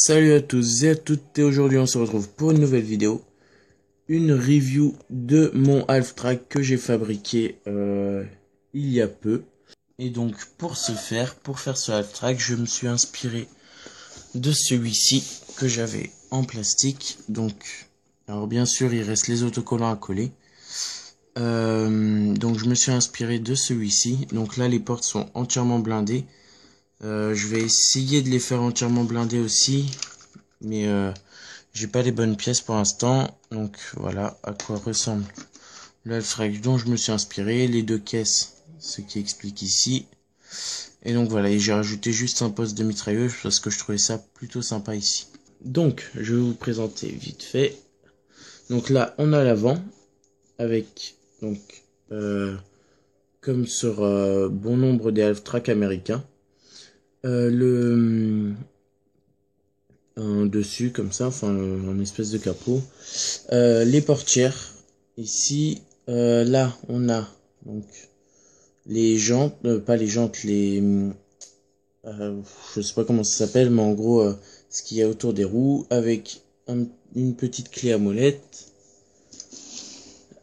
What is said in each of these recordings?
Salut à tous et à toutes, et aujourd'hui on se retrouve pour une nouvelle vidéo. Une review de mon Halftrack que j'ai fabriqué il y a peu. Et donc pour faire ce Halftrack, je me suis inspiré de celui-ci que j'avais en plastique. Donc, alors bien sûr il reste les autocollants à coller. Donc je me suis inspiré de celui-ci. Donc là les portes sont entièrement blindées. Je vais essayer de les faire entièrement blindées aussi. Mais j'ai pas les bonnes pièces pour l'instant. Donc voilà à quoi ressemble le Halftrack dont je me suis inspiré. Les deux caisses, ce qui explique ici. Et donc voilà, et j'ai rajouté juste un poste de mitrailleuse parce que je trouvais ça plutôt sympa ici. Donc je vais vous présenter vite fait. Donc là on a l'avant avec donc comme sur bon nombre des Halftrack américains. Un dessus comme ça, enfin un espèce de capot. Les portières ici, là on a donc les jantes, pas les jantes, les je sais pas comment ça s'appelle, mais en gros ce qu'il y a autour des roues avec une petite clé à molette.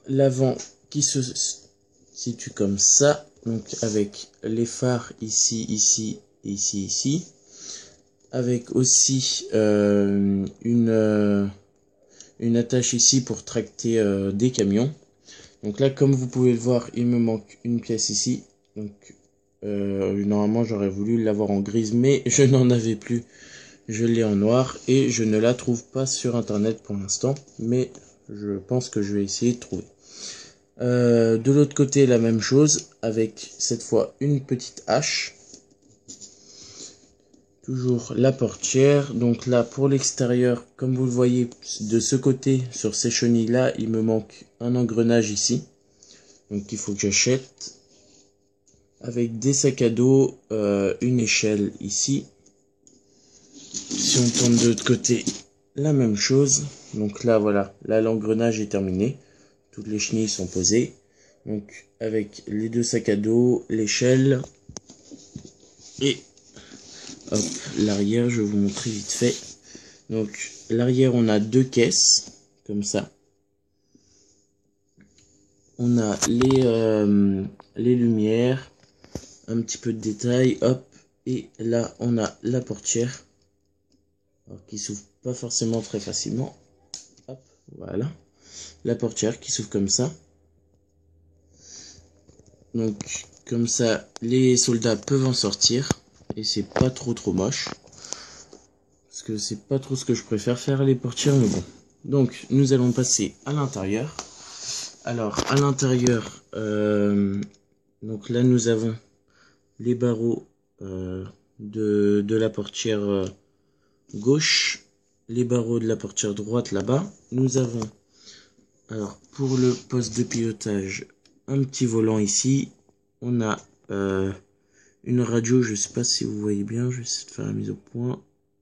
L'avant qui se situe comme ça, donc avec les phares ici, ici, ici, ici. Avec aussi une attache ici pour tracter des camions. Donc là, comme vous pouvez le voir, il me manque une pièce ici. Donc normalement, j'aurais voulu l'avoir en grise, mais je n'en avais plus. Je l'ai en noir et je ne la trouve pas sur internet pour l'instant, mais je pense que je vais essayer de trouver. De l'autre côté, la même chose, avec cette fois une petite hache. Toujours la portière. Donc là, pour l'extérieur, comme vous le voyez, de ce côté, sur ces chenilles-là, il me manque un engrenage ici. Donc il faut que j'achète. Avec des sacs à dos, une échelle ici. Si on tourne de l'autre côté, la même chose. Donc là, voilà, là l'engrenage est terminé. Toutes les chenilles sont posées. Donc avec les deux sacs à dos, l'échelle et hop, l'arrière, je vais vous montrer vite fait. Donc, l'arrière, on a deux caisses, comme ça. On a les lumières, un petit peu de détail, hop. Et là, on a la portière, alors, qui s'ouvre pas forcément très facilement. Hop, voilà. La portière qui s'ouvre comme ça. Donc, comme ça, les soldats peuvent en sortir. Et c'est pas trop moche. Parce que c'est pas trop ce que je préfère faire les portières, mais bon. Donc nous allons passer à l'intérieur. Alors à l'intérieur, donc là nous avons les barreaux de la portière gauche, les barreaux de la portière droite là-bas. Nous avons, alors pour le poste de pilotage, un petit volant ici. On a une radio, je sais pas si vous voyez bien, je vais essayer de faire la mise au point.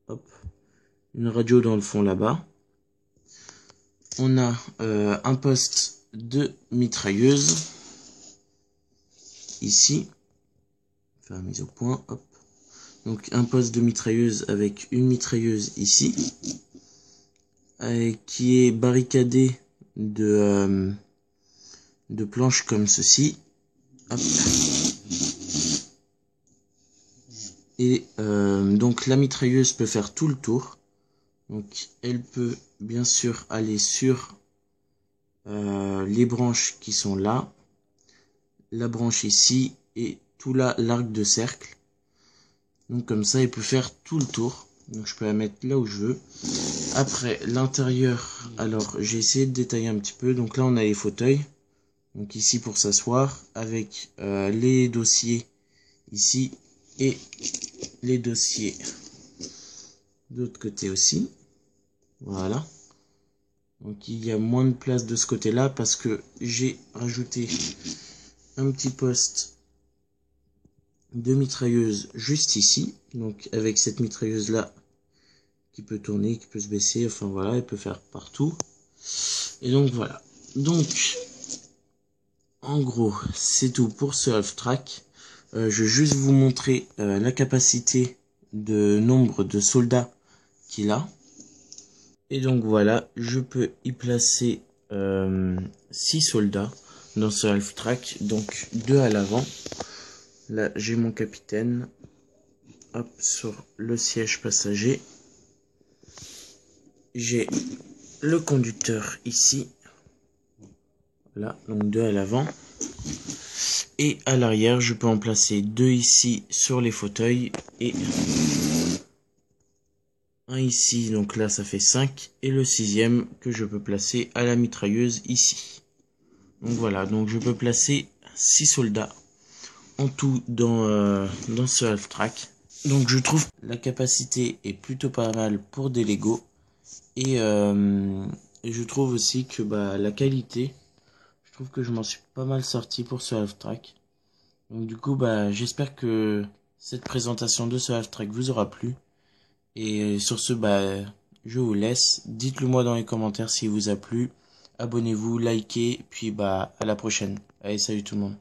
Hop. Une radio dans le fond là-bas. On a un poste de mitrailleuse ici. Faire la mise au point. Hop. Donc un poste de mitrailleuse avec une mitrailleuse ici. Qui est barricadé de planches comme ceci. Hop. Et donc la mitrailleuse peut faire tout le tour. Donc elle peut bien sûr aller sur les branches qui sont là, la branche ici et tout là l'arc de cercle. Donc comme ça elle peut faire tout le tour. Donc je peux la mettre là où je veux. Après l'intérieur, alors j'ai essayé de détailler un petit peu. Donc là on a les fauteuils. Donc ici pour s'asseoir avec les dossiers ici et les dossiers de l'autre côté aussi. Voilà. Donc il y a moins de place de ce côté là parce que j'ai rajouté un petit poste de mitrailleuse juste ici. Donc avec cette mitrailleuse là qui peut tourner, qui peut se baisser, enfin voilà, elle peut faire partout. Et donc voilà. Donc en gros c'est tout pour ce Halftrack. Je vais juste vous montrer la capacité de nombre de soldats qu'il a. Et donc voilà, je peux y placer 6 soldats dans ce half-track, donc 2 à l'avant. Là, j'ai mon capitaine, hop, sur le siège passager. J'ai le conducteur ici, là, donc 2 à l'avant. Et à l'arrière, je peux en placer 2 ici sur les fauteuils et un ici, donc là ça fait 5, et le 6e que je peux placer à la mitrailleuse ici. Donc voilà, donc je peux placer 6 soldats en tout dans ce half-track. Donc je trouve que la capacité est plutôt pas mal pour des Lego. Et je trouve aussi que la qualité, je trouve que je m'en suis pas mal sorti pour ce half-track. Donc du coup, j'espère que cette présentation de ce half-track vous aura plu. Et sur ce, je vous laisse. Dites-le moi dans les commentaires s'il vous a plu. Abonnez-vous, likez, puis à la prochaine. Allez, salut tout le monde.